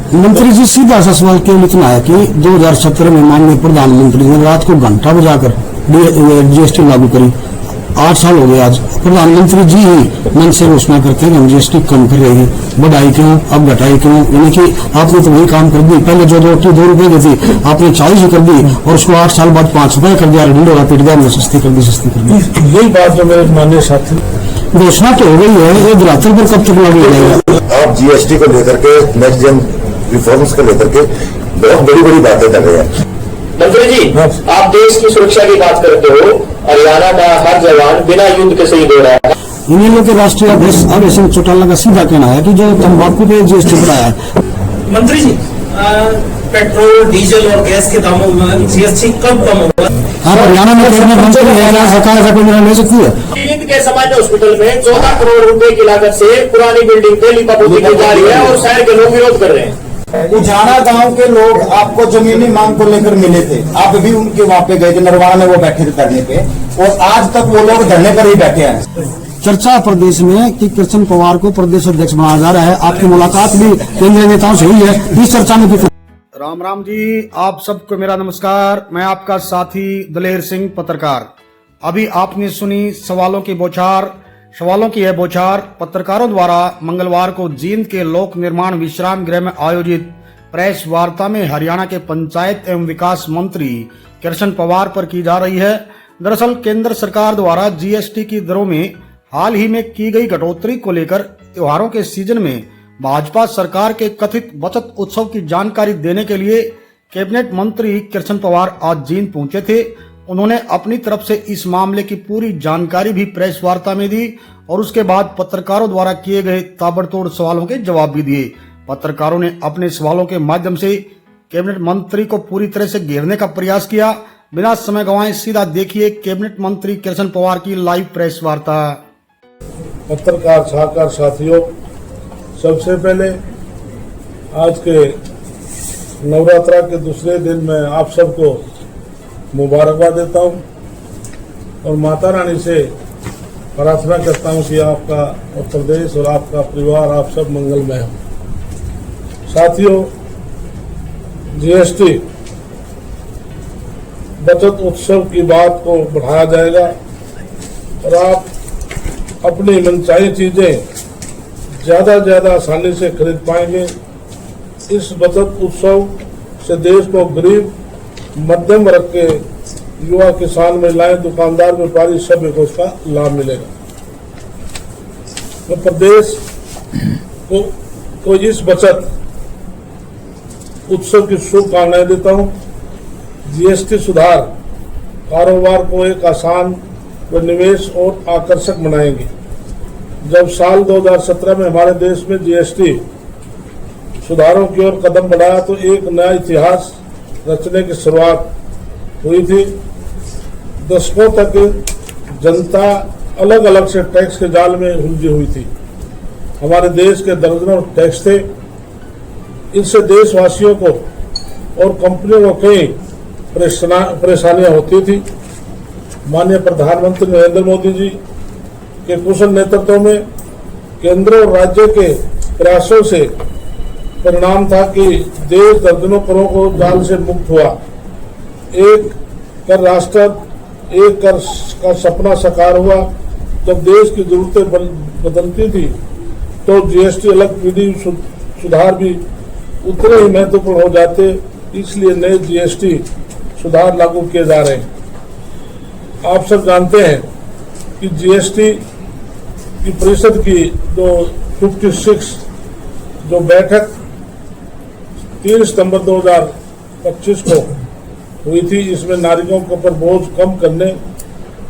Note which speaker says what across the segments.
Speaker 1: मंत्री जी, सीधा सा सवाल केवल इतना है कि 2017 में माननीय प्रधानमंत्री ने रात को घंटा बजाकर जीएसटी लागू करी। 8 साल हो गए आज, प्रधानमंत्री जी ही मन से घोषणा करते हैं हम जीएसटी कम कर रहे हैं, बढ़ाई क्यों, अब घटाई क्यों? यानी कि आपने तो वही काम कर दी, पहले जो रोटी 2 रुपए की थी आपने 40 ही कर दी और उसको 8 साल बाद 5 रुपए कर दिया, ढिंडोरा पीट दिया, सस्ती कर दी।
Speaker 2: यही बात जो मेरे माननीय साथी,
Speaker 1: घोषणा तो हो गई है, ये धरातल पर कब तक लागू हो जाएगा?
Speaker 3: आप जीएसटी को लेकर के, नेक्स्ट जेन रिफॉर्म्स को लेकर के बहुत बड़ी बड़ी बातें कर रहे हैं।
Speaker 4: मंत्री जी, आप देश की सुरक्षा की बात करते हो, हरियाणा का हर जवान बिना युद्ध के शहीद हो रहा है।
Speaker 1: इन लोग के राष्ट्रीय अध्यक्ष अभय सिंह चौटाला का सीधा कहना है कि जो तंबाकू पे जीएसटी बढ़ाया है।
Speaker 5: मंत्री जी, पेट्रोल, डीजल और गैस के दामों में जीएसटी कब कम होगा?
Speaker 1: हाँ, हरियाणा में कैबिनेट मंत्री है, क्या सरकार ऐसा कोई निर्णय ले सकती है?
Speaker 4: ईद के सामान्य हॉस्पिटल में 14 करोड़ रुपए की लागत से पुरानी बिल्डिंग पे लिपापोती की जा रही है और शहर के लोग विरोध कर रहे हैं।
Speaker 6: उजाना गांव के लोग आपको जमीनी मांग को लेकर मिले थे, आप भी उनके वहां पे गए थे, नरवाना में वो बैठे थे धरने पे, और आज तक वो लोग धरने पर ही बैठे हैं।
Speaker 1: चर्चा प्रदेश में कि कृष्ण पवार को प्रदेश अध्यक्ष बनाया जा रहा है, आपकी मुलाकात भी केंद्रीय नेताओं से हुई है, इस चर्चा में भी।
Speaker 7: राम राम जी, आप सबको मेरा नमस्कार। मैं आपका साथी दलेर सिंह, पत्रकार। अभी आपने सुनी सवालों की यह बौछार पत्रकारों द्वारा मंगलवार को जींद के लोक निर्माण विश्राम गृह में आयोजित प्रेस वार्ता में हरियाणा के पंचायत एवं विकास मंत्री कृष्ण पवार पर की जा रही है। दरअसल केंद्र सरकार द्वारा जीएसटी की दरों में हाल ही में की गई कटौती को लेकर त्योहारों के सीजन में भाजपा सरकार के कथित बचत उत्सव की जानकारी देने के लिए कैबिनेट मंत्री कृष्ण पवार आज जींद पहुंचे थे। उन्होंने अपनी तरफ से इस मामले की पूरी जानकारी भी प्रेस वार्ता में दी और उसके बाद पत्रकारों द्वारा किए गए ताबड़तोड़ सवालों के जवाब भी दिए। पत्रकारों ने अपने सवालों के माध्यम से कैबिनेट मंत्री को पूरी तरह से घेरने का प्रयास किया। बिना समय गंवाए सीधा देखिए कैबिनेट मंत्री कृष्ण पवार की लाइव प्रेस वार्ता।
Speaker 2: पत्रकार सहाकार साथियों, सबसे पहले आज के नवरात्रा के दूसरे दिन मैं आप सबको मुबारकबाद देता हूं और माता रानी से प्रार्थना करता हूं कि आपका उत्तर प्रदेश और आपका परिवार, आप सब मंगलमय हो। साथियों, जीएसटी बचत उत्सव की बात को बढ़ाया जाएगा और आप अपनी मनचाही चीजें ज्यादा आसानी से खरीद पाएंगे। इस बचत उत्सव से देश को गरीब, मध्यम वर्ग के युवा, किसान, महिलाएं, दुकानदार, व्यापारी सभी को इसका लाभ मिलेगा। तो प्रदेश को इस बचत उत्सव की शुभकामनाएं देता हूं। जीएसटी सुधार कारोबार को एक आसान व निवेश और आकर्षक बनाएंगे। जब साल 2017 में हमारे देश में जीएसटी सुधारों की ओर कदम बढ़ाया तो एक नया इतिहास रचने की शुरुआत हुई थी। दशकों तक जनता अलग अलग से टैक्स के जाल में उलझी हुई थी। हमारे देश के दर्जनों टैक्स थे। इनसे देशवासियों को और कंपनियों को कई परेशानियां होती थी। माननीय प्रधानमंत्री नरेंद्र मोदी जी के कुशल नेतृत्व में केंद्र और राज्य के प्रयासों से परिणाम था कि देश दर्जनों करों को जाल से मुक्त हुआ। एक कर राष्ट्र, एक कर का सपना साकार हुआ। जब देश की जरूरतें बदलती थी तो जीएसटी अलग पीढ़ी सुधार भी उतने ही महत्वपूर्ण हो जाते। इसलिए नए जीएसटी सुधार लागू किए जा रहे हैं। आप सब जानते हैं कि जीएसटी की परिषद की जो 56 जो बैठक 3 सितंबर 2025 को हुई थी, इसमें नागरिकों के ऊपर बोझ कम करने,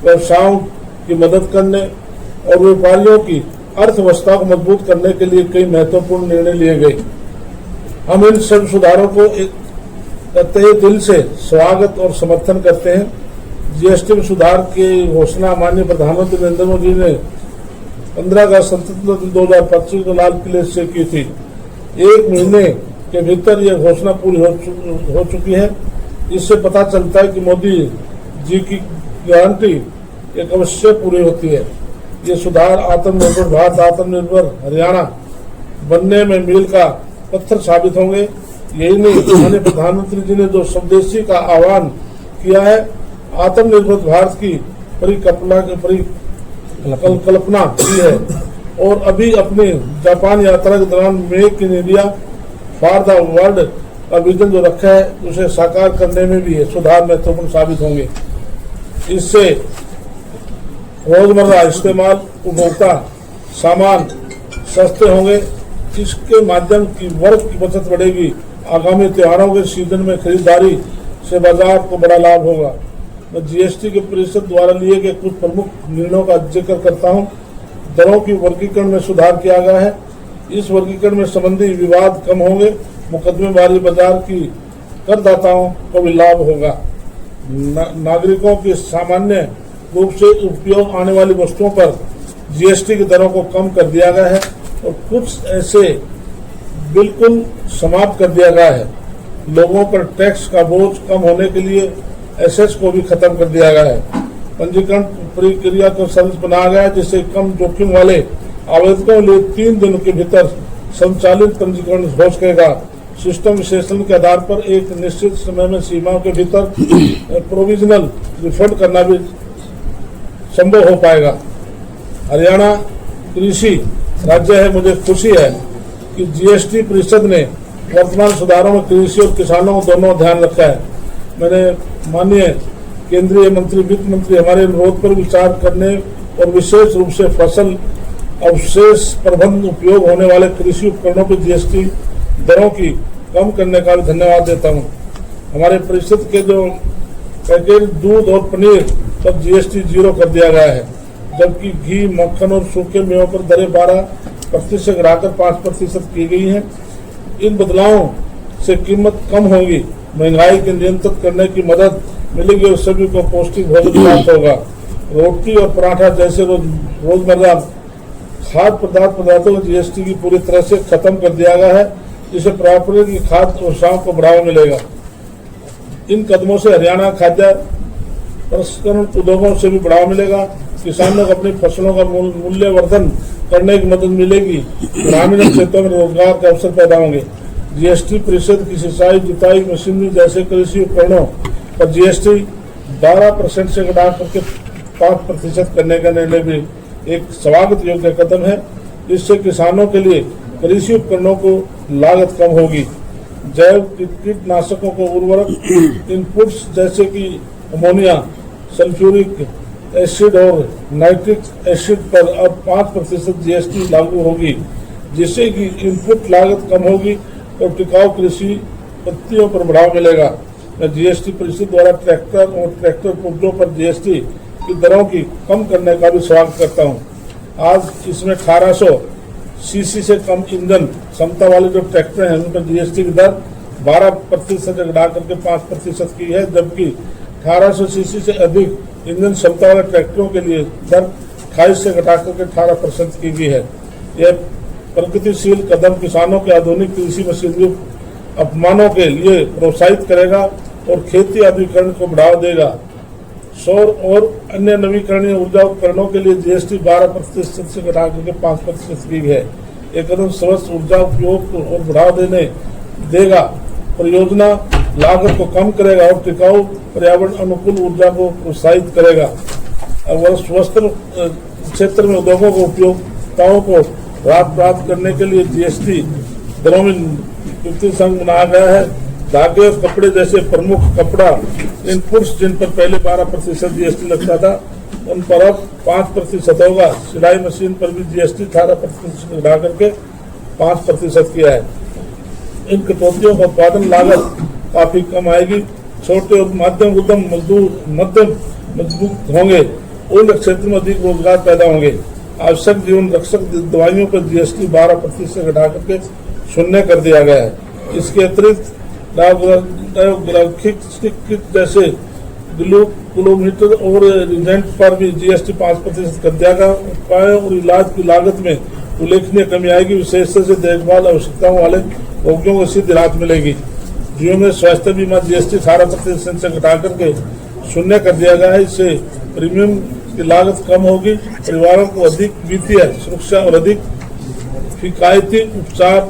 Speaker 2: व्यवसायों की मदद करने और व्यापारियों की अर्थव्यवस्था को मजबूत करने के लिए कई महत्वपूर्ण निर्णय लिए गए। हम इन सब सुधारों को तहे दिल से स्वागत और समर्थन करते हैं। जीएसटी में सुधार की घोषणा माननीय प्रधानमंत्री नरेंद्र मोदी ने 15 अगस्त 2025 को लाल किले से की थी। 1 महीने के भीतर यह घोषणा पूरी हो चुकी है। इससे पता चलता है कि मोदी जी की गारंटी एक अवश्य पूरी होती है। ये सुधार आत्मनिर्भर भारत, आत्मनिर्भर हरियाणा बनने में मील का पत्थर साबित होंगे। यही नहीं, माननीय प्रधानमंत्री जी ने जो स्वदेशी का आह्वान किया है, आत्मनिर्भर भारत की परिकल्पना की है और अभी अपने जापान यात्रा के दौरान make in India for the world का विजन जो रखा है उसे साकार करने में भी सुधार महत्वपूर्ण साबित होंगे। इससे रोजमर्रा इस्तेमाल उपभोक्ता सामान सस्ते होंगे। इसके माध्यम की वर्ग की बचत बढ़ेगी। आगामी त्योहारों के सीजन में खरीदारी से बाजार को बड़ा लाभ होगा। मैं जीएसटी के परिषद द्वारा लिए गए कुछ प्रमुख निर्णयों का जिक्र करता हूं। दरों की वर्गीकरण में सुधार किया गया है। इस वर्गीकरण में संबंधी विवाद कम होंगे। मुकदमेबाजी बाजार की करदाताओं को भी लाभ होगा। नागरिकों की सामान्य रूप से उपयोग आने वाली वस्तुओं पर जीएसटी की दरों को कम कर दिया गया है और कुछ ऐसे बिल्कुल समाप्त कर दिया गया है। लोगों पर टैक्स का बोझ कम होने के लिए एसएस को भी खत्म कर दिया गया है। पंजीकरण प्रक्रिया को सरल बनाया गया है, जिससे कम जोखिम वाले आवेदकों के लिए 3 दिन के भीतर संचालित पंजीकरण हो सकेगा। सिस्टम विश्लेषण के आधार पर एक निश्चित समय में सीमाओं के भीतर प्रोविजनल रिफंड करना भी संभव हो पाएगा। हरियाणा कृषि राज्य है। मुझे खुशी है कि जीएसटी परिषद ने वर्तमान सुधारों में कृषि और किसानों को दोनों ध्यान रखा है। मैंने माननीय केंद्रीय मंत्री वित्त मंत्री हमारे अनुरोध पर विचार करने और विशेष रूप से फसल अवशेष प्रबंध उपयोग होने वाले कृषि उपकरणों पर जीएसटी दरों की कम करने का भी धन्यवाद देता हूं। हमारे परिषद के जो पैकेज दूध और पनीर पर जीएसटी 0 कर दिया गया है, जबकि घी, मक्खन और सूखे मेवों पर दरें 12% से घटाकर 5% की गई हैं। इन बदलावों से कीमत कम होगी, महंगाई के नियंत्रित करने की मदद मिलेगी और सभी को पौष्टिक भोजन प्राप्त होगा। रोटी और पराठा जैसे रोजमर्रा खाद्य पदार्थों को जीएसटी की पूरी तरह से खत्म कर दिया गया है, जिससे पारंपरिक खाद्य व्यवसायों को बढ़ावा मिलेगा। इन कदमों से हरियाणा खाद्य प्रसंस्करण उद्योगों से भी बढ़ावा मिलेगा। किसानों को अपनी फसलों का मूल्यवर्धन करने की मदद मिलेगी। ग्रामीण क्षेत्रों में रोजगार के अवसर पैदा होंगे। जीएसटी परिषद की सिंचाई, जुताई मशीनरी जैसे कृषि उपकरणों पर जीएसटी 12% से घटा करके 5% करने का निर्णय भी एक स्वागत योग्य कदम है। इससे किसानों के लिए कृषि उपकरणों को लागत कम होगी। जैव कीटनाशकों को उर्वरक इनपुट्स जैसे कि अमोनिया, सल्फ्यूरिक एसिड और नाइट्रिक एसिड पर अब 5% जीएसटी लागू होगी, जिससे कि इनपुट लागत कम होगी और टिकाऊ कृषि पद्धतियों पर बढ़ावा मिलेगा। मैं जीएसटी परिषद द्वारा ट्रैक्टर और ट्रैक्टर पुर्जों पर जीएसटी की दरों की कम करने का भी स्वागत करता हूं। आज इसमें 1800 सीसी से कम इंजन क्षमता वाले जो ट्रैक्टर हैं उन पर जीएसटी की दर 12% से घटा करके 5% की है, जबकि 1800 सीसी से अधिक इंजन क्षमता वाले ट्रैक्टरों के लिए दर 28 से घटा करके 18% की गई है। यह प्रगतिशील कदम किसानों के आधुनिक कृषि मशीनरी अपमानों के लिए प्रोत्साहित करेगा और खेती आधुनिकीकरण को बढ़ावा देगा। सौर और अन्य नवीकरणीय ऊर्जा उपकरणों के लिए जीएसटी 12% से घटा करके 5% की है। एक कदम स्वच्छ ऊर्जा उपयोग को और बढ़ावा देगा, परियोजना लागत को कम करेगा और टिकाऊ पर्यावरण अनुकूल ऊर्जा को प्रोत्साहित करेगा। वस्त्र क्षेत्र में उद्योगों को उपयोक्ताओं को राहत प्राप्त करने के लिए जीएसटी दरों में युक्ति संघ बनाया गया है। धागे और कपड़े जैसे प्रमुख कपड़ा इनपुट्स जिन पर पहले 12% जीएसटी लगता था, उन पर अब 5% होगा। सिलाई मशीन पर भी जीएसटी 18% घटा करके 5% किया है। इन कटौतियों का उत्पादन लागत काफी कम आएगी। छोटे और मध्यम उद्यम मजबूत होंगे। उन क्षेत्र में अधिक रोजगार पैदा होंगे। आवश्यक जीवन रक्षक दवाइयों पर जीएसटी 12% से घटा करके 0 कर दिया गया है। इसके अतिरिक्त जैसे ग्लूकोमीटर और रिजेंट पर भी जीएसटी 5% कर दिया गया। उपायों और इलाज की लागत में उल्लेखनीय कमी आएगी। विशेष से देखभाल आवश्यकताओं वाले रोगियों को सीधी राहत मिलेगी। जीवन में स्वास्थ्य बीमा जीएसटी 18% से घटा करके 0 कर दिया गया है। इससे प्रीमियम की लागत कम होगी। परिवारों को अधिक वित्तीय सुरक्षा और अधिक किफायती उपचार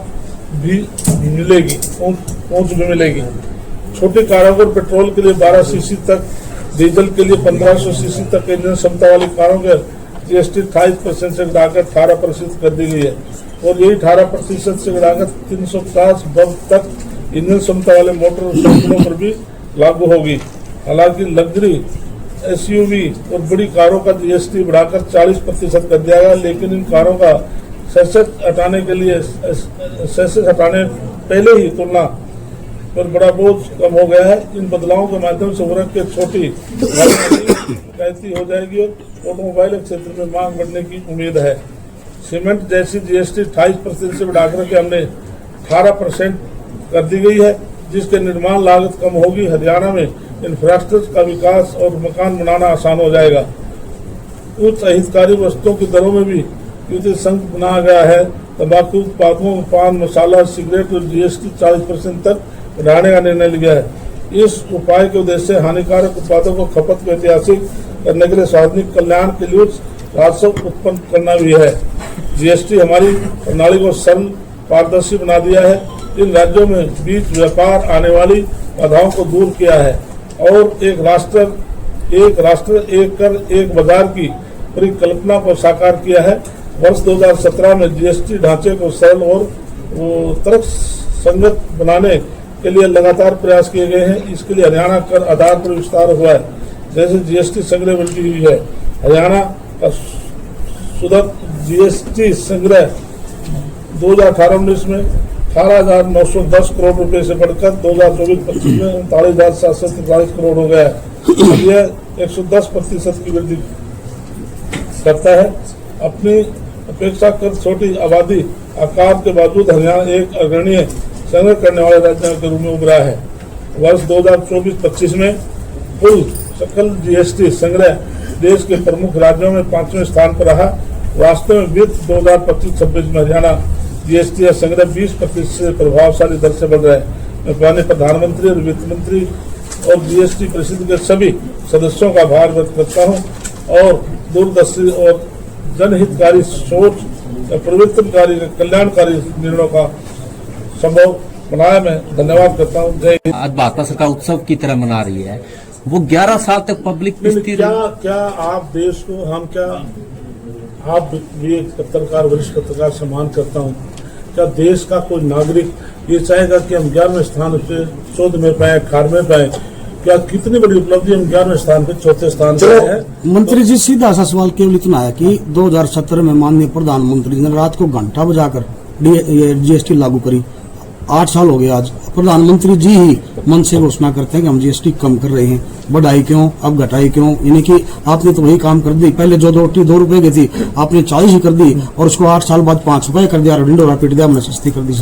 Speaker 2: भी मिलेगी, पहुंच भी मिलेगी। छोटी कारों को पेट्रोल के लिए 12 सीसी तक, डीजल के लिए 1500 सीसी तक इंजन क्षमता वाली कारों के जीएसटी 28% से घटाकर 18% कर दी गई है और यही 18% से घटाकर 350 वर्ग तक इंजन क्षमता वाले मोटरसाइकिलों पर भी लागू होगी। हालांकि लग्जरी एसयूवी और बड़ी कारों का जीएसटी बढ़ाकर 40% कर दिया गया, लेकिन इन कारों का सेसेस हटाने के लिए पहले ही तुलना पर बड़ा बोझ कम हो गया है। इन बदलावों के माध्यम से वर्ग के छोटी किफायती हो जाएगी और ऑटोमोबाइल क्षेत्र में मांग बढ़ने की उम्मीद है। सीमेंट जैसी जीएसटी 28% से बढ़ाकर के हमने 18% कर दी गई है, जिसके निर्माण लागत कम होगी। हरियाणा में इंफ्रास्ट्रक्चर का विकास और मकान बनाना आसान हो जाएगा। उच्च अहितकारी वस्तुओं की दरों में भी युति संघ बनाया गया है। तंबाकू उत्पादों, पान मसाला, सिगरेट और जीएसटी 40% तक बढ़ाने का निर्णय लिया है। इस उपाय के उद्देश्य से हानिकारक उत्पादों को खपत को ऐतिहासिक करने के लिए सार्वजनिक कल्याण के लिए राजस्व उत्पन्न करना भी है। जीएसटी हमारी प्रणाली को सरल पारदर्शी बना दिया है। इन राज्यों में बीच व्यापार आने वाली बाधाओं को दूर किया है और एक राष्ट्र एक कर एक बाजार की परिकल्पना को साकार किया है। वर्ष 2017 में जीएसटी ढांचे को सरल और तर्कसंगत बनाने के लिए लगातार प्रयास किए गए हैं। इसके लिए हरियाणा कर आधार पर विस्तार हुआ है, जैसे जीएसटी संग्रह वृद्धि हुई है। हरियाणा का सुदक जीएसटी संग्रह 2018-19 में 18,910 करोड़ रुपए से बढ़कर 2024-25 में 39,743 करोड़ हो गया है। यह 110% की वृद्धि करता है। अपनी अपेक्षाकृत छोटी आबादी आकार के बावजूद हरियाणा एक अग्रणीय संग्रह करने वाले राज्यों के रूप में उभरा है। वर्ष 2024-25 में कुल सकल जीएसटी संग्रह देश के प्रमुख राज्यों में 5वें स्थान पर रहा। वास्तव में वित्त 2025-26 में हरियाणा जीएसटी संग्रह 20% से प्रभावशाली दर से बढ़ रहा है। मैं पुराने प्रधानमंत्री और वित्त मंत्री और जीएसटी परिषद के सभी सदस्यों का आभार व्यक्त करता हूँ और दूरदर्शी और जनहितकारी सोच, परिवर्तनकारी, कल्याणकारी निर्णयों का संभव बनाया। मैं धन्यवाद करता हूँ। जय हिंद।
Speaker 8: आज भाजपा सरकार उत्सव की तरह मना रही है, वो 11 साल तक पब्लिक
Speaker 2: क्या आप देश को आप भी एक पत्रकार, वरिष्ठ पत्रकार सम्मान करता हूँ, क्या देश का कोई नागरिक ये चाहेगा कि हम 11वें स्थान पे शोध में पाए, 18वें पाए? क्या कितनी बड़ी उपलब्धि, हम 11वें स्थान पे 4थे स्थान पे हैं।
Speaker 1: मंत्री जी, सीधा सा सवाल केवल इतना है कि 2017 में माननीय प्रधानमंत्री ने रात को घंटा बजाकर जीएसटी लागू करी। 8 साल हो गए आज। प्रधानमंत्री जी ही मन से घोषणा करते हैं कि हम जीएसटी कम कर रहे हैं, बढ़ाई क्यों, अब घटाई क्यों? यानी कि आपने तो वही काम कर दी। पहले जो 2 रुपए की थी आपने 40 ही कर दी और उसको 8 साल बाद 5 रुपए कर दिया, ढिंडोरा पीट दिया, हमने सस्ती कर दी।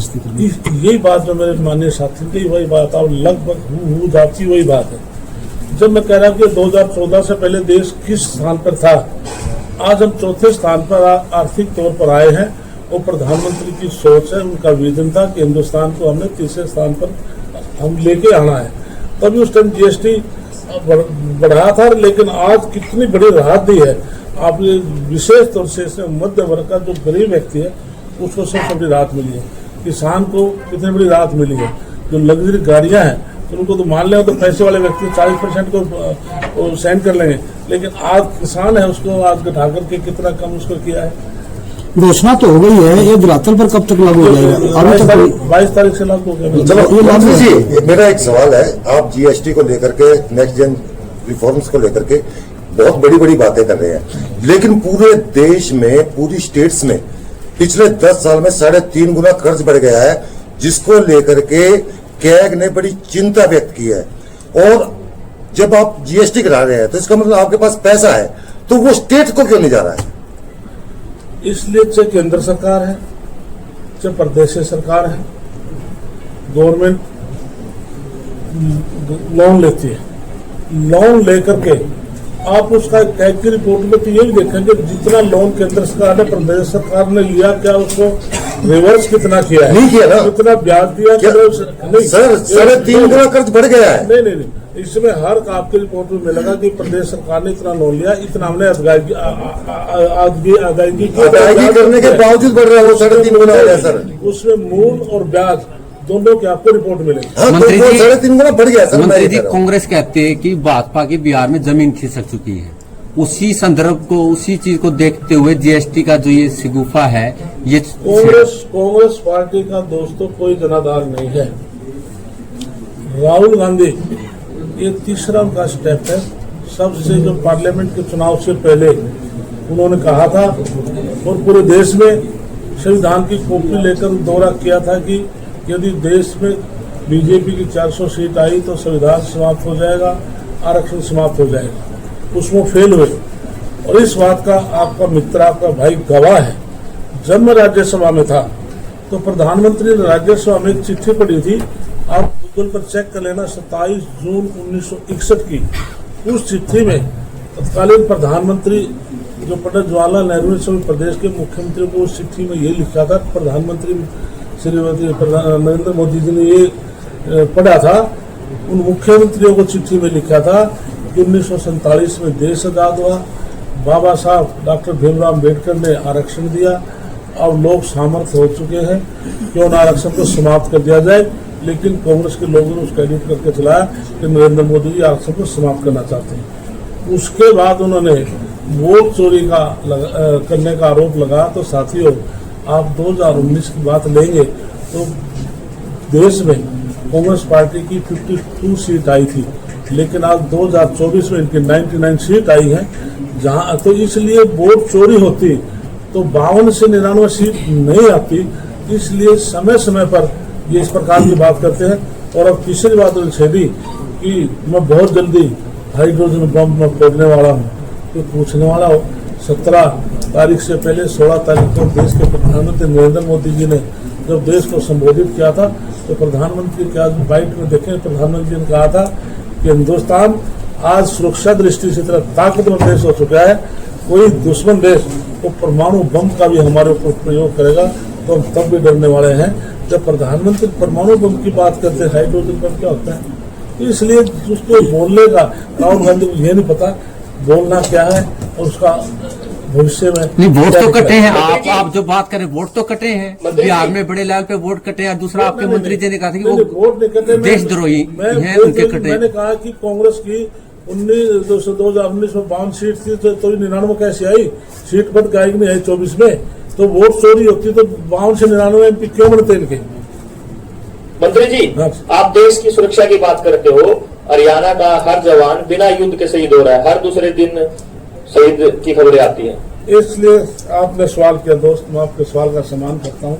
Speaker 2: यही बात जो मेरे माननीय साथी की वही बात है, लगभग जाती वही बात है। जब मैं कह रहा हूँ कि 2014 से पहले देश किस स्थान पर था, आज हम 4थे स्थान पर आर्थिक तौर पर आए हैं। वो प्रधानमंत्री की सोच है, उनका विजन था कि हिंदुस्तान को हमने 3रे स्थान पर हम लेके आना है। तभी उस टाइम जीएसटी बढ़ा था, लेकिन आज कितनी बड़ी राहत दी है आपने। विशेष तौर से मध्य वर्ग का जो गरीब व्यक्ति है उसको सबसे बड़ी राहत मिली है। किसान को कितनी बड़ी राहत मिली है। जो लग्जरी गाड़ियां हैं तो उनको तो मान लें तो पैसे वाले व्यक्ति 40% को सहन कर लेंगे, लेकिन आज किसान है उसको आज घटा करके कितना कम उसको किया है।
Speaker 1: घोषणा तो हो गई है, ये धरातल पर कब तक लागू हो जाएगा? अभी तक
Speaker 2: 22 तारीख से लागू हो गया।
Speaker 3: चलो मंत्री जी, मेरा एक सवाल है। आप जीएसटी को लेकर के, नेक्स्ट जेन रिफॉर्म्स को लेकर के बहुत बड़ी बड़ी बातें कर रहे हैं, लेकिन पूरे देश में, पूरी स्टेट्स में पिछले 10 साल में 3.5 गुना कर्ज बढ़ गया है, जिसको लेकर के कैग ने बड़ी चिंता व्यक्त की है। और जब आप जीएसटी करा रहे हैं तो इसका मतलब आपके पास पैसा है, तो वो स्टेट को क्यों नहीं जा रहा है?
Speaker 2: इसलिए चाहे केंद्र सरकार है, चाहे प्रदेश सरकार है, गवर्नमेंट लोन लेती है। लोन लेकर के आप उसका कैग की रिपोर्ट में तो यही देखेंगे जितना लोन केंद्र सरकार ने, प्रदेश सरकार ने लिया, क्या उसको रिवर्स कितना किया है?
Speaker 3: नहीं किया ना।
Speaker 2: कितना ब्याज दिया?
Speaker 3: नहीं सर, 3.5 गुना कर्ज बढ़ गया है।
Speaker 2: नहीं, इसमें हर आपकी रिपोर्ट में मिलेगा कि प्रदेश सरकार ने इतना लोन लिया, इतना हमने अदायगी
Speaker 3: करने के बावजूद बढ़ रहा है वो 3.5 गुना हो गया सर।
Speaker 2: उसमें मूल और ब्याज दोनों की आपको रिपोर्ट मिलेगी।
Speaker 3: हाँ, तो
Speaker 8: मंत्री
Speaker 3: वो
Speaker 8: जी-
Speaker 3: 3.5 गुना बढ़ गया सर। मैं
Speaker 8: मंत्री
Speaker 3: ये
Speaker 8: जी,
Speaker 3: कह रहा हूं।
Speaker 8: कांग्रेस कहते हैं कि भाजपा की बिहार में जमीन खिसक चुकी है। उसी संदर्भ को, उसी चीज को देखते हुए जीएसटी का जो ये शिगुफा है, ये
Speaker 2: कांग्रेस पार्टी का दोस्तों कोई जनाधार नहीं है। राहुल गांधी ये तीसरा उनका स्टेप है। सबसे जो पार्लियामेंट के चुनाव से पहले उन्होंने कहा था और पूरे देश में संविधान की कॉपी लेकर दौरा किया था कि यदि देश में बीजेपी की 400 सीट आई तो संविधान समाप्त हो जाएगा, आरक्षण समाप्त हो जाएगा। उसमें फेल हुए और इस बात का आपका मित्र, आपका भाई गवाह है। जब मैं राज्यसभा में था तो प्रधानमंत्री ने राज्यसभा में एक चिट्ठी पढ़ी थी, आप गूगल पर चेक कर लेना, 27 जून 1961 की। उस चिट्ठी में तत्कालीन प्रधानमंत्री जो पंडित जवाहरलाल नेहरू ने सभी प्रदेश के मुख्यमंत्रियों को उस चिट्ठी में ये लिखा था, प्रधानमंत्री श्रीमती नरेंद्र मोदी जी ने ये पढ़ा था, उन मुख्यमंत्रियों को चिट्ठी में लिखा था कि 1947 में देश आजाद हुआ, बाबा साहब डॉक्टर भीमराव अम्बेडकर ने आरक्षण दिया, अब लोग सामर्थ्य हो चुके हैं, क्यों न आरक्षण को समाप्त कर दिया जाए। लेकिन कांग्रेस के लोगों ने उसका एडिट करके चलाया कि नरेंद्र मोदी जी आरक्षण को समाप्त करना चाहते हैं। उसके बाद उन्होंने वोट चोरी का करने का आरोप लगा। तो साथियों, आप 2019 की बात लेंगे तो देश में कांग्रेस पार्टी की 52 सीट आई थी, लेकिन आज 2024 में इनकी 99 सीट आई है। जहां तो इसलिए वोट चोरी होती तो 52 से 99 सीट नहीं आती। इसलिए समय समय पर ये इस प्रकार की बात करते हैं। और अब तीसरी बात छेड़ी कि मैं बहुत जल्दी हाइड्रोजन बम में फोड़ने वाला हूँ, तो पूछने वाला हो 17 तारीख से पहले 16 तारीख को देश के प्रधानमंत्री नरेंद्र मोदी जी ने जब देश को संबोधित किया था तो प्रधानमंत्री के आज बाइट में देखें, प्रधानमंत्री ने कहा था कि हिंदुस्तान आज सुरक्षा दृष्टि से इतना ताकतवर देश हो चुका है, कोई दुश्मन देश वो परमाणु बम का भी हमारे ऊपर प्रयोग करेगा तो हम तब भी डरने वाले हैं। जब प्रधानमंत्री परमाणु बम की बात करते हैं, हाइड्रोजन बम क्या होता है, तो इसलिए उसको बोलने का राहुल गांधी को ये नहीं पता बोलना क्या है और उसका भविष्य में
Speaker 8: नहीं, वोट
Speaker 2: क्या
Speaker 8: तो
Speaker 2: दिखा
Speaker 8: कटे
Speaker 2: है।
Speaker 8: हैं। आप जो बात करें, वोट तो कटे हैं।
Speaker 4: मंत्री
Speaker 8: बिहार
Speaker 4: जी-
Speaker 8: में बड़े लेवल पे वोट कटे हैं। दूसरा आपके
Speaker 2: नहीं,
Speaker 8: मंत्री जी ने कहा था कि
Speaker 2: नहीं,
Speaker 8: वो
Speaker 2: वोट नहीं कटे।
Speaker 8: देशद्रोही हैं, उनके कटे।
Speaker 2: मैंने कहा कि कांग्रेस की 2019 में 52 सीट थी तो 99 कैसे आई? सीट बद गायक नहीं आई 24 में, तो वोट चोरी होती तो 52 से 99 एमपी क्यों बनते इनके?
Speaker 4: मंत्री जी,
Speaker 2: हाँ।
Speaker 4: आप देश की सुरक्षा की बात करते हो। हरियाणा का हर जवान बिना युद्ध के शहीद हो रहा है, हर दूसरे दिन शहीद की खबरें आती हैं।
Speaker 2: इसलिए आपने सवाल किया दोस्त, मैं आपके सवाल का सम्मान करता हूँ।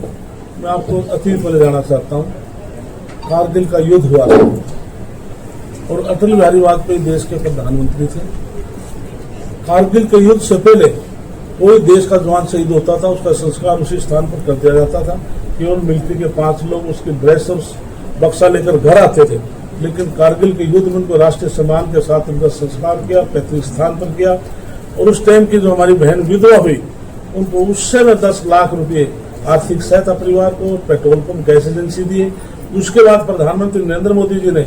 Speaker 2: मैं आपको अतीत में ले जाना चाहता हूँ। कारगिल का युद्ध हुआ था और अटल बिहारी वाजपेयी देश के प्रधानमंत्री थे। कारगिल के युद्ध से पहले कोई देश का जवान शहीद होता था, उसका संस्कार उसी स्थान पर कर दिया जाता था। केवल मिलिट्री के 5 लोग उसकी ड्रेस और बक्सा लेकर घर आते थे। लेकिन कारगिल के युद्ध में उनको राष्ट्रीय सम्मान के साथ उनका संस्कार किया, पैतृक स्थान पर किया। और उस टाइम की जो हमारी बहन विधवा हुई, उनको उस समय 10 लाख रुपए आर्थिक सहायता परिवार को, पेट्रोल पंप, गैस एजेंसी दिए। उसके बाद प्रधानमंत्री नरेंद्र मोदी जी ने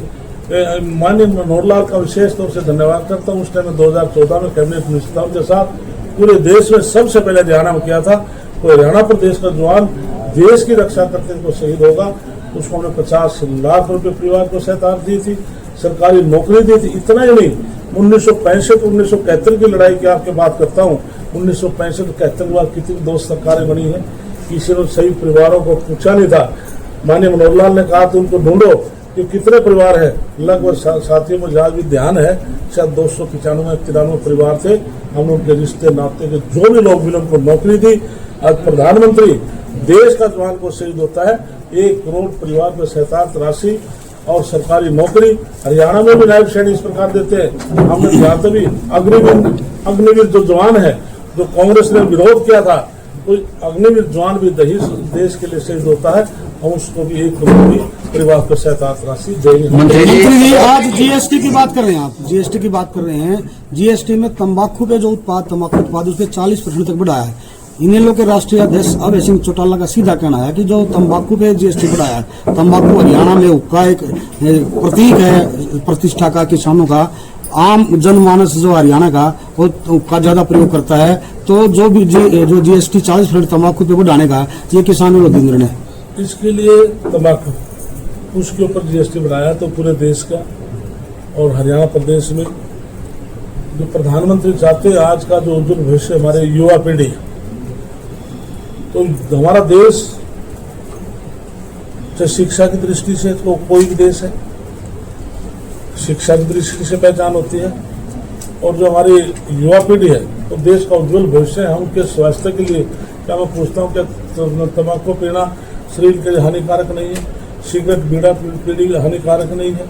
Speaker 2: माननीय मनोहर लाल का विशेष तौर से धन्यवाद करता हूँ। उस टाइम में 2014 में कैबिनेट मिनिस्टरों के साथ पूरे देश में सबसे पहले हरियाणा में किया था। तो हरियाणा प्रदेश का जवान देश की रक्षा करते हुए शहीद होगा, उसको हमने 50 लाख रुपए परिवार को सहायता दी थी, सरकारी नौकरी दी थी। इतना ही नहीं, 1965-1971 की लड़ाई की आपके बात करता हूँ। 1965-71 के बाद कितनी 2 सरकारें बनी हैं, किसी ने सही परिवारों को पूछा नहीं था। माननीय मनोहर लाल ने कहा तो उनको ढूंढो कि कितने परिवार है। लगभग साथियों को आज भी ध्यान है, शायद 295-93 परिवार थे। हमने उनके रिश्ते नाते के जो भी लोग मिले उनको नौकरी दी। आज प्रधानमंत्री देश का जवान को शहीद होता है, 1 करोड़ परिवार को सहायता राशि और सरकारी नौकरी। हरियाणा में भी नायब श्रेणी इस प्रकार देते हैं। हमने जहाँ तक भी अग्निवीर जो जवान है, जो कांग्रेस ने विरोध किया था, कोई अग्निवीर जवान भी देश के लिए शहीद होता है, हम उसको भी 1 करोड़ की परिवार को सहायता राशि देंगे।
Speaker 8: मंत्री जी,
Speaker 1: आज जीएसटी की बात कर रहे हैं, आप जीएसटी की बात कर रहे हैं। जीएसटी में तंबाकू के जो तंबाकू उत्पाद उस पर 40% तक बढ़ाया है। इनेलो के राष्ट्रीय अध्यक्ष अभय सिंह चौटाला का सीधा कहना है कि जो तंबाकू पे जीएसटी बढ़ाया है, तंबाकू हरियाणा में हुक्का एक प्रतीक है प्रतिष्ठा का, किसानों का, आम जनमानस जो हरियाणा का वो हुक्का ज्यादा प्रयोग करता है। तो जो भी जो जीएसटी 40% तंबाकू पे बढ़ाने का, ये किसानों का निर्णय है।
Speaker 2: इसके लिए तंबाकू उसके ऊपर जीएसटी बढ़ाया तो पूरे देश का और हरियाणा प्रदेश में जो प्रधानमंत्री चाहते हैं आज का जो उज्जवल भविष्य हमारे युवा पीढ़ी, तो हमारा देश चाहे शिक्षा की दृष्टि से तो कोई भी देश है, शिक्षा की दृष्टि से पहचान होती है, और जो हमारी युवा पीढ़ी है तो देश का उज्जवल भविष्य है। हम उनके स्वास्थ्य के लिए क्या मैं पूछता हूँ, क्या तंबाकू पीना शरीर के लिए हानिकारक नहीं है, सिगरेट बीड़ा पीड़ी हानिकारक नहीं है।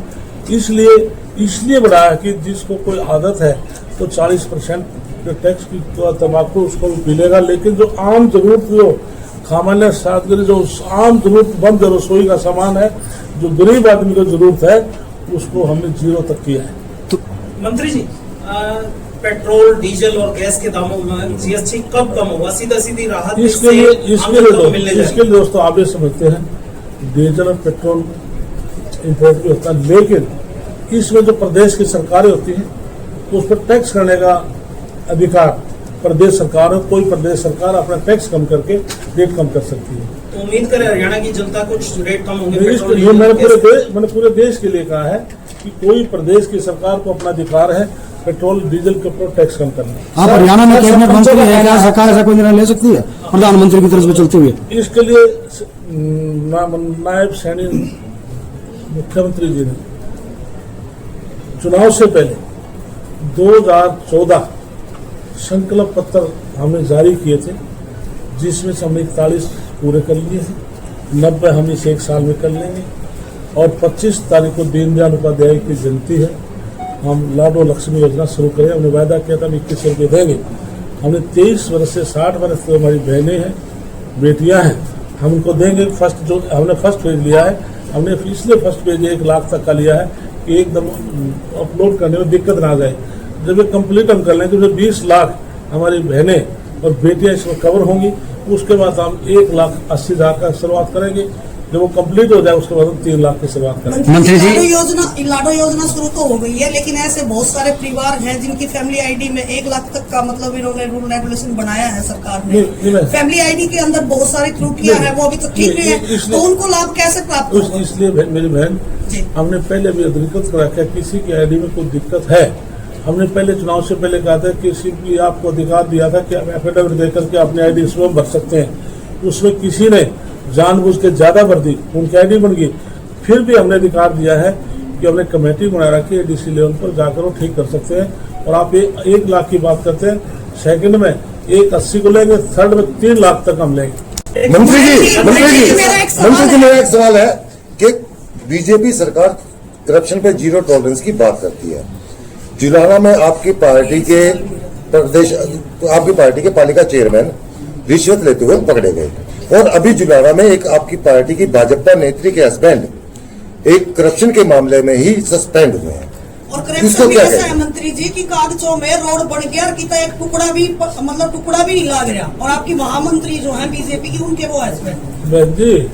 Speaker 2: इसलिए बढ़ाया कि जिसको कोई आदत है तो 40% जो टैक्स की तो तंबाकू उसको भी पी लेगा, लेकिन जो आम जरूरत जो सामान्य सादगी जो आम जरूरतमंद रसोई का सामान है, जो गरीब आदमी को जरूरत है, उसको हमने 0 तक किया है।
Speaker 5: मंत्री जी, पेट्रोल डीजल और गैस के दामों में जीएसटी कब कम होगा? सीधी राहत
Speaker 2: इसके लिए दोस्तों आप ये समझते हैं डीजल और पेट्रोल इंपोर्ट भी होता है, लेकिन इसमें जो प्रदेश की सरकारें होती हैं तो उस पर टैक्स करने का अधिकार प्रदेश सरकार है। कोई प्रदेश सरकार अपना टैक्स कम करके रेट कम कर सकती है।
Speaker 5: तो उम्मीद करें हरियाणा की जनता कुछ रेट कम होंगे।
Speaker 2: ये मैंने पूरे देश के लिए कहा है कि कोई प्रदेश की सरकार को अपना अधिकार है पेट्रोल डीजल के ऊपर टैक्स कम करना।
Speaker 1: आप हरियाणा में कैबिनेट मंत्री है, क्या सरकार ऐसा कोई निर्णय ले सकती है प्रधानमंत्री की तरफ से चलते हुए?
Speaker 2: इसके लिए नायब सैनी मुख्यमंत्री जी ने चुनाव से पहले 2014 संकल्प पत्र हमने जारी किए थे, जिसमें से हमने 41 पूरे कर लिए हैं, 90 हम इस 1 साल में कर लेंगे, और 25 तारीख को दीनदयाल उपाध्याय की जयंती है, हम लाडो लक्ष्मी योजना शुरू करें। हमने वायदा किया था हम 21 रुपये देंगे। हमने 23 वर्ष से 60 वर्ष तक हमारी बहनें हैं, बेटियां हैं, हम उनको देंगे। जो हमने फर्स्ट पेज लिया है, हमने इसलिए फर्स्ट पेज 1 लाख तक का लिया है कि एकदम अपलोड करने में दिक्कत ना आ जाए। जब ये कंप्लीट हम कर लेंगे तो 20 लाख हमारी बहनें और बेटियां इसमें कवर होंगी। उसके बाद हम 1,80,000 का शुरुआत करेंगे। जब वो कंप्लीट हो जाए उसके बाद हम 3 लाख की शुरुआत करेंगे।
Speaker 9: मंत्री जी, लाडो योजना शुरू तो हो गई है, लेकिन ऐसे बहुत सारे परिवार हैं जिनकी फैमिली आईडी में 1 लाख तक का मतलब इन्होंने रूल रेगुलेशन बनाया है सरकार ने। फैमिली आईडी के अंदर बहुत सारी त्रुटियां हैं, वो अभी तक ठीक नहीं है, तो उनको लाभ कैसे प्राप्त होगा?
Speaker 2: इसलिए मेरी बहन, हमने पहले भी अधिकृत कर रखा है, किसी की आईडी में कोई दिक्कत है, हमने पहले चुनाव से पहले कहा था किसी भी आपको अधिकार दिया था कि आप एफिडेविट देकर के अपनी आईडी स्वयं भर सकते हैं। उसमें किसी ने जानबूझ के ज्यादा भर दी, उनकी आईडी बन गई। फिर भी हमने अधिकार दिया है कि हमने कमेटी बना रखी है, डीसी लेवल पर जाकर वो ठीक कर सकते हैं। और आप 1 लाख की बात करते हैं, सेकंड में 1,80 को लेंगे, थर्ड में 3 लाख तक हम लेंगे।
Speaker 3: मंत्री जी मेरा एक सवाल है कि बीजेपी सरकार करप्शन पे 0 टॉलरेंस की बात करती है। जुलाना में आपकी पार्टी के पालिका चेयरमैन रिश्वत लेते हुए पकड़े गए, और अभी जुलाना में एक आपकी पार्टी की भाजपा नेत्री के हस्बैंड एक करप्शन के मामले में ही सस्पेंड हुए हैं।
Speaker 9: और करप्शन भी ऐसा है मंत्री जी की कागजों में रोड बन गया कि एक टुकड़ा भी नहीं लग गया, और आपकी महामंत्री जो है बीजेपी की, उनके वो हस्बैंड।
Speaker 2: बहन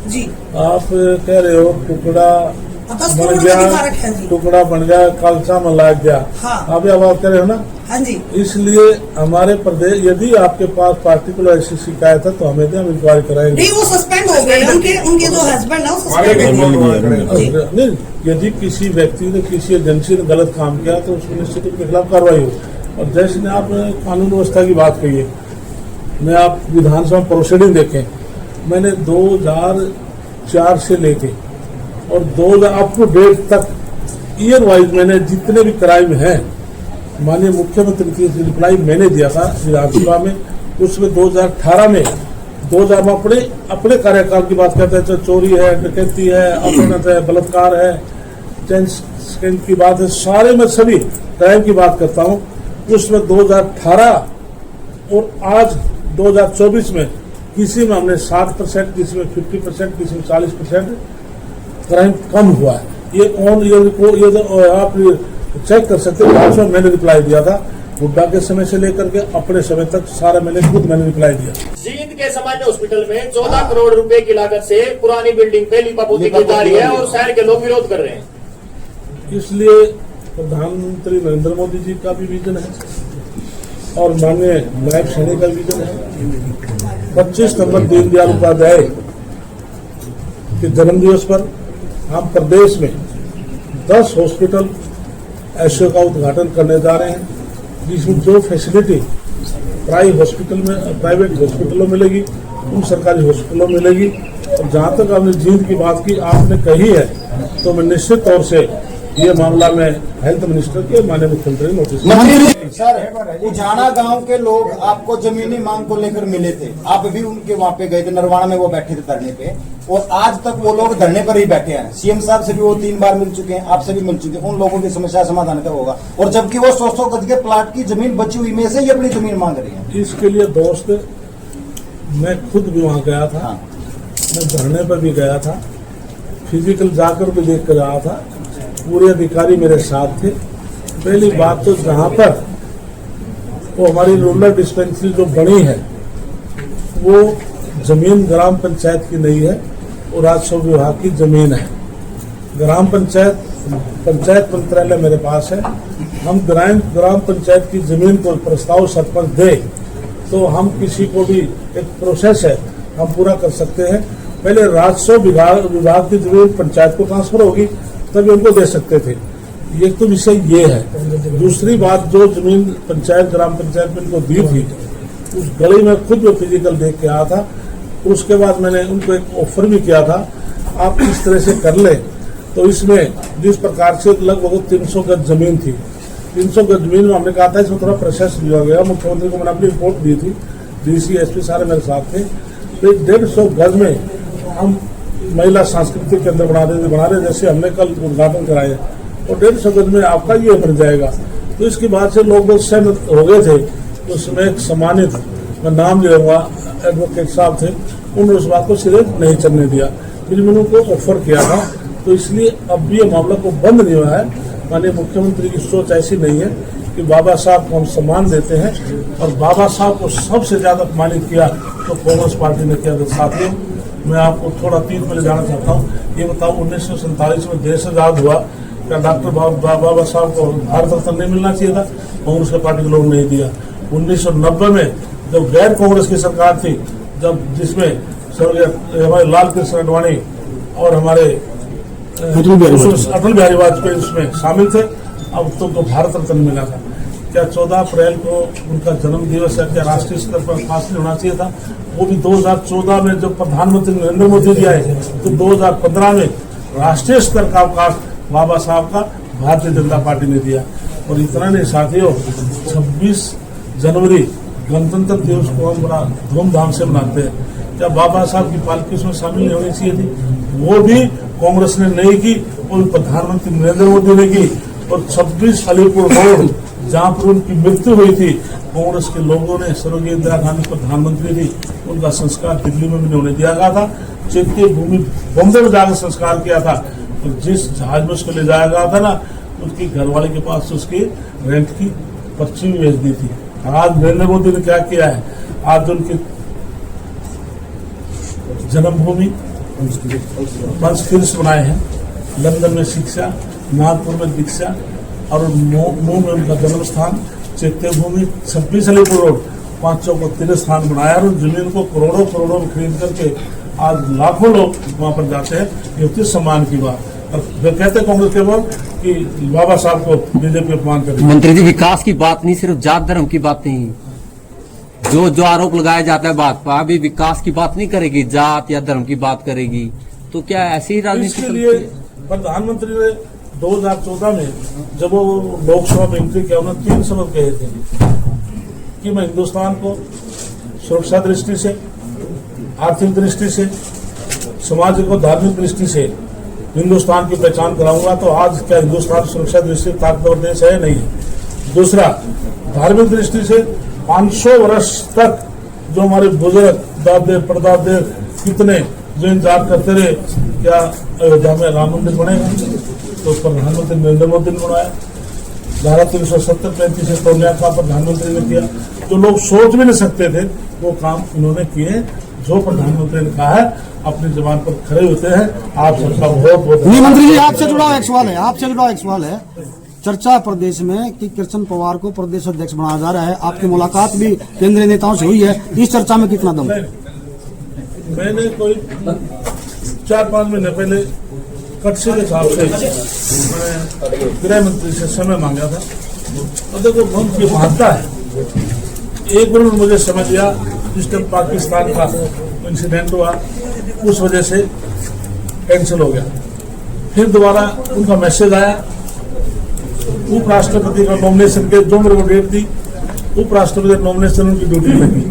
Speaker 2: जी, आप कह रहे हो टुकड़ा बन गया कालसा में लाग गया, आप ये बात कर रहे हो ना?
Speaker 9: हाँ जी।
Speaker 2: इसलिए हमारे प्रदेश, यदि आपके पास पार्टिकुलर ऐसी शिकायत है तो हमें हम इंक्वायरी कराएंगे।
Speaker 9: नहीं, वो सस्पेंड हो गए, उनके जो हस्बैंड है वो सस्पेंड हो गए।
Speaker 2: यदि किसी व्यक्ति ने किसी एजेंसी ने गलत काम किया तो उसको निश्चित उनके खिलाफ कार्रवाई हो। और जैसे ने आप कानून व्यवस्था की बात कही है, मैं आप विधानसभा प्रोसीडिंग देखें, मैंने 2004 से लेके और 2000 अप टू डेट तक ईयर वाइज मैंने जितने भी क्राइम हैं, माननीय मुख्यमंत्री की रिप्लाई मैंने दिया था विधानसभा में, उसमें 2018 में 2000 में अपने कार्यकाल की बात करते हैं, तो चोरी है, डकैती है, अपहरण है, बलात्कार है, चेंज स्कैम की बात है, सारे में सभी क्राइम की बात करता हूँ। उसमें 2018 और आज 2024 में किसी में हमने 60%, किसी में 50%, किसी में 40% क्राइम कम हुआ है। ये आप चेक कर सकते हैं। आज मैंने रिप्लाई दिया था, हुड्डा के समय से लेकर के अपने समय तक सारा मैंने रिप्लाई दिया।
Speaker 4: जींद के सामान्य हॉस्पिटल में 14 करोड़ रुपए की लागत से पुरानी बिल्डिंग पे लिपापोती की जा रही है और शहर के लोग विरोध कर रहे हैं।
Speaker 2: इसलिए प्रधानमंत्री नरेंद्र मोदी जी का भी विजन है और माननीय नायब सैनी का विजन है। 25 नवंबर दीनदयाल उपाध्याय के जन्म दिवस पर हम प्रदेश में 10 हॉस्पिटल ऐसे का उद्घाटन करने जा रहे हैं, जिसमें जो फैसिलिटी प्राइवेट हॉस्पिटलों में मिलेगी उन सरकारी हॉस्पिटलों में मिलेगी। और जहाँ तक आपने जींद की बात की आपने कही है, तो मैं निश्चित तौर से ये मामला मैं हेल्थ मिनिस्टर के माननीय मुख्यमंत्री नोटिस।
Speaker 6: सर, उजाना गांव के लोग आपको जमीनी मांग को लेकर मिले थे, आप भी उनके वहां पे गए थे, नरवाना में वो बैठे थे धरने पे, और आज तक वो लोग धरने पर ही बैठे हैं। सीएम साहब से भी वो 3 बार मिल चुके हैं, आपसे भी मिल चुके हैं, उन लोगों की समस्या समाधान क्या होगा? और जबकि वो 100 गज के प्लाट की जमीन बची हुई में से ही अपनी जमीन मांग रही है।
Speaker 2: इसके लिए दोस्त मैं खुद भी वहां गया था, मैं धरने पर भी गया था, फिजिकल जाकर भी देख कर आया था, पूरे अधिकारी मेरे साथ थे। पहली बात तो जहां पर वो हमारी रूरल डिस्पेंसरी जो बनी है वो जमीन ग्राम पंचायत की नहीं है, वो राजस्व विभाग की जमीन है। ग्राम पंचायत मंत्रालय मेरे पास है। हम ग्राम पंचायत की जमीन को प्रस्ताव सरपंच दे तो हम किसी को भी एक प्रोसेस है हम पूरा कर सकते हैं। पहले राजस्व विभाग की जमीन पंचायत को ट्रांसफर होगी तभी उनको दे सकते थे। ये तो विषय ये है। दूसरी बात, जो जमीन ग्राम पंचायत में इनको दी थी उस गली में खुद में फिजिकल देख के आया था। उसके बाद मैंने उनको एक ऑफर भी किया था, आप इस तरह से कर ले। तो इसमें जिस प्रकार से लगभग 300 गज जमीन थी, 300 गज जमीन में हमने कहा था इसमें थोड़ा प्रोसेस लिया गया। मुख्यमंत्री को मैंने अपनी रिपोर्ट दी थी, डीसी एसपी सारे मेरे साथ थे। तो 150 गज में हम महिला सांस्कृतिक केंद्र बना रहे जैसे हमने कल उद्घाटन कराया, और 150 गज में आपका ये बन जाएगा। तो इसके बाद से लोग बहुत सहमत हो गए थे। तो उसमें एक सम्मानित, मैं नाम ले लूंगा, एडवोकेट साहब थे, उन्होंने उस बात को सिरे नहीं चलने दिया। फिर मैंने उनको ऑफर किया था, तो इसलिए अब ये मामला को बंद नहीं हुआ है। माननीय मुख्यमंत्री की सोच ऐसी नहीं है कि बाबा साहब को हम सम्मान देते हैं, और बाबा साहब को सबसे ज्यादा अपमानित किया तो कांग्रेस पार्टी ने किया। साथियों, मैं आपको थोड़ा अतीत में ले जाना चाहता हूँ। ये बताओ, 1947 में देश आजाद हुआ, क्या डॉक्टर बाबा साहब को भारत रत्न नहीं मिलना चाहिए था? कांग्रेस के पार्टी के लोगों ने नहीं दिया। 1990 में जब गैर कांग्रेस की सरकार थी, जब जिसमें हमारे लाल कृष्ण आडवाणी और हमारे अटल बिहारी वाजपेयी उसमें शामिल थे, अब तो भारत रत्न मिला था। क्या 14 अप्रैल को उनका जन्म दिवस है, क्या राष्ट्रीय स्तर पर खास नहीं होना चाहिए था? वो भी 2014 में जब प्रधानमंत्री नरेंद्र मोदी जी आए तो 2015 में राष्ट्रीय स्तर का अवकाश बाबा साहब का भारतीय जनता पार्टी ने दिया। और इतना नहीं साथियों, 26 जनवरी गणतंत्र दिवस को हम बड़ा धूमधाम से मनाते हैं। क्या बाबा साहब की पालकी उसमें शामिल नहीं होनी चाहिए थी? वो भी कांग्रेस ने नहीं की, वो प्रधानमंत्री नरेंद्र मोदी ने की। और 26 अलीपुर रोड जहां पर उनकी मृत्यु हुई थी, कांग्रेस के लोगों ने, स्वर्गीय इंदिरा गांधी प्रधानमंत्री थी, उनका संस्कार दिल्ली में भी नहीं होने दिया गया था। चैत्य भूमि बॉम्बे में जाकर संस्कार किया था। तो जिस जहाज में उसको ले जाया गया था ना, उसकी घरवाले के पास उसकी रेंट की पर्ची भी भेज दी थी। आज नरेंद्र मोदी ने क्या किया है? आज उनकी जन्मभूमि पंचतीर्थ बनाए हैं। लंदन में शिक्षा, नागपुर में दीक्षा, और मऊ में उनका जन्म स्थान, चैत्य भूमि, 26 अलीपुर रोड, 500 को तीर्थ स्थान बनाया। और जमीन को करोड़ों में खरीद करके आज लाखों लोग वहां पर जाते हैं। ये होती सम्मान की बात। और कहते कांग्रेस के लोग कि बाबा साहब को बीजेपी अपमान कर।
Speaker 8: मंत्री जी, विकास की बात नहीं, सिर्फ जात धर्म की बात नहीं, जो आरोप लगाया जाता है भाजपा अभी विकास की बात नहीं करेगी, जात या धर्म की बात करेगी, तो क्या ऐसी ही राजनीति?
Speaker 2: इसके लिए प्रधानमंत्री ने 2014 में जब वो लोकसभा में एंट्री किया, उन्होंने 3 शब्द कहे थे कि मैं हिंदुस्तान को सुरक्षा दृष्टि से, आर्थिक दृष्टि से, सामाजिक और धार्मिक दृष्टि से हिंदुस्तान की पहचान कराऊंगा। तो आज क्या हिंदुस्तान सुरक्षा दृष्टि से ताकतवर देश है? नहीं है। दूसरा, धार्मिक दृष्टि से 500 वर्ष तक जो हमारे बुजुर्ग दादे परदादे कितने जो इंतजार करते रहे, क्या अयोध्या में राम मंदिर बनेगा? तो प्रधानमंत्री नरेंद्र मोदी ने बनाया। धारा 370-35 से तोड़ने का प्रधानमंत्री ने किया। जो लोग सोच भी नहीं सकते थे वो काम उन्होंने किए। जो प्रधानमंत्री ने कहा है अपनी जबान पर खड़े होते हैं। आप सबका बहुत बहुत
Speaker 1: मंत्री जी, आपसे जुड़ा एक सवाल है। चर्चा प्रदेश में कि कृष्ण पवार को प्रदेश अध्यक्ष बनाया जा रहा है, आपकी मुलाकात भी केंद्रीय नेताओं से हुई है, इस चर्चा में कितना दम है?
Speaker 2: मैंने कोई 4-5 महीने पहले कटसे के हिसाब से मैंने गृह मंत्री से समय मांगा था। और देखो बहुत की महत्ता है। एक बार मुझे समझ गया जिस टाइम पाकिस्तान का इंसिडेंट हुआ उस वजह से कैंसिल हो गया। फिर दोबारा उनका मैसेज आया, उपराष्ट्रपति का नॉमिनेशन के जो मेरे को डेट दी, उपराष्ट्रपति नॉमिनेशन उनकी ड्यूटी लगी।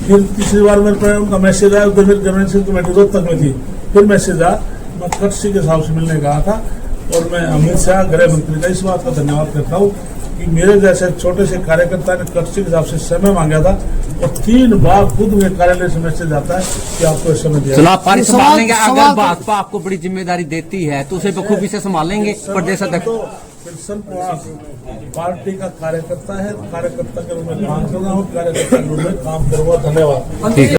Speaker 2: फिर तीसरी बार मेरे पास उनका मैसेज आया, उधर मेरी जनरल कमेटी रोहतक में थी। फिर मैसेज आया, मैं कटसी के हिसाब से मिलने गया था। और मैं अमित शाह गृह मंत्री का इस बात का धन्यवाद करता हूँ कि मेरे जैसे छोटे से कार्यकर्ता ने कटसी के हिसाब से समय मांगा था और 3 बार खुद मेरे कार्यालय से मैसेज आता है कि आपको समय दिया।
Speaker 8: चलो आप पारी
Speaker 1: सवाल-
Speaker 8: संभालेंगे। अगर
Speaker 1: सवाल-
Speaker 8: भाजपा आपको बड़ी जिम्मेदारी देती है तो उसे बखूबी से संभालेंगे प्रदेश अध्यक्ष।
Speaker 2: तो पिल्सन प्रवास पार्टी का कार्यकर्ता है, कार्यकर्ता के रूप में काम कर रहा हूँ, कार्यकर्ता के रूप में काम करूंगा। धन्यवाद।
Speaker 8: ठीक है।